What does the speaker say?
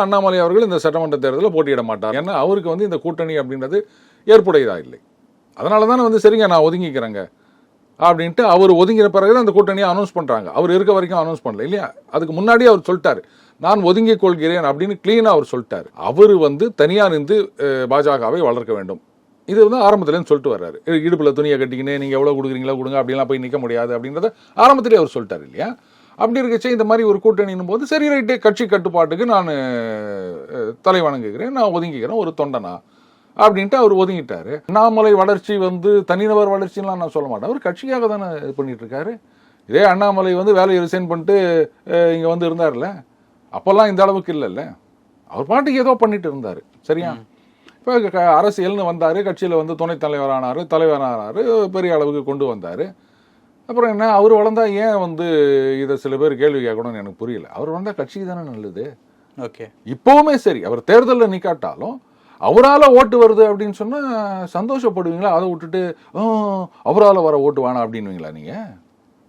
அண்ணாமலை அவர்கள் இந்த சட்டமன்ற தேர்தலில் போட்டியிட மாட்டார். ஏன்னா அவருக்கு வந்து இந்த கூட்டணி அப்படின்றது ஏற்புடையதா இல்லை. அதனால தானே வந்து சரிங்க நான் ஒதுங்கிக்கிறேங்க அப்படின்ட்டு அவர் ஒதுங்கிற பிறகு அந்த கூட்டணியை அனௌன்ஸ் பண்றாங்க. அவர் இருக்க வரைக்கும் அனௌன்ஸ் பண்ணல இல்லையா? அதுக்கு முன்னாடி அவர் சொல்லிட்டாரு நான் ஒதுங்கிக் கொள்கிறேன் அப்படின்னு கிளீனா அவர் சொல்லிட்டாரு. அவர் வந்து தனியா நின்று பாஜகவை வளர்க்க வேண்டும். இது வந்து ஆரம்பத்துலேருந்து சொல்லிட்டு வர்றாரு. இடுப்புல துணியை கட்டிக்கின்னு நீங்க எவ்வளவு கொடுக்குறீங்களா கொடுங்க அப்படிலாம் போய் நிற்க முடியாது அப்படின்றத ஆரம்பத்திலே அவர் சொல்லிட்டாரு இல்லையா? அப்படி இருக்கச்சே இந்த மாதிரி ஒரு கூட்டணின்னும் போது சரி ரைட்டு கட்சி கட்டுப்பாட்டுக்கு நான் தலை வணங்குகிறேன், நான் ஒதுங்கிக்கிறேன் ஒரு தொண்டனா அப்படின்ட்டு அவர் ஒதுங்கிட்டாரு. அண்ணாமலை வளர்ச்சி வந்து தனிநபர் வளர்ச்சிலாம் நான் சொல்ல மாட்டேன். அவர் கட்சியாக தானே இது பண்ணிட்டு இருக்காரு. இதே அண்ணாமலை வந்து வேலையை ரிசைன் பண்ணிட்டு இங்க வந்து இருந்தார்ல, அப்பெல்லாம் இந்த அளவுக்கு இல்லைல்ல. அவர் பாட்டுக்கு ஏதோ பண்ணிட்டு இருந்தாரு. சரியா? இப்போ அரசியல்னு வந்தாரு, கட்சியில் வந்து துணைத் தலைவரானாரு, தலைவரானாரு, பெரிய அளவுக்கு கொண்டு வந்தாரு. அப்புறம் என்ன அவர் வளர்ந்தா ஏன் வந்து இதை சில பேர் கேள்வி கேட்கணும்னு எனக்கு புரியல. அவர் வளர்ந்தா கட்சிக்கு தானே நல்லது. ஓகே, இப்பவுமே சரி அவர் தேர்தலில் நிக்காட்டாலும் அவரால் ஓட்டு வருது அப்படின்னு சொன்னா சந்தோஷப்படுவீங்களா? அதை விட்டுட்டு அவரால் வர ஓட்டு வேணாம் அப்படின்னுவீங்களா நீங்க?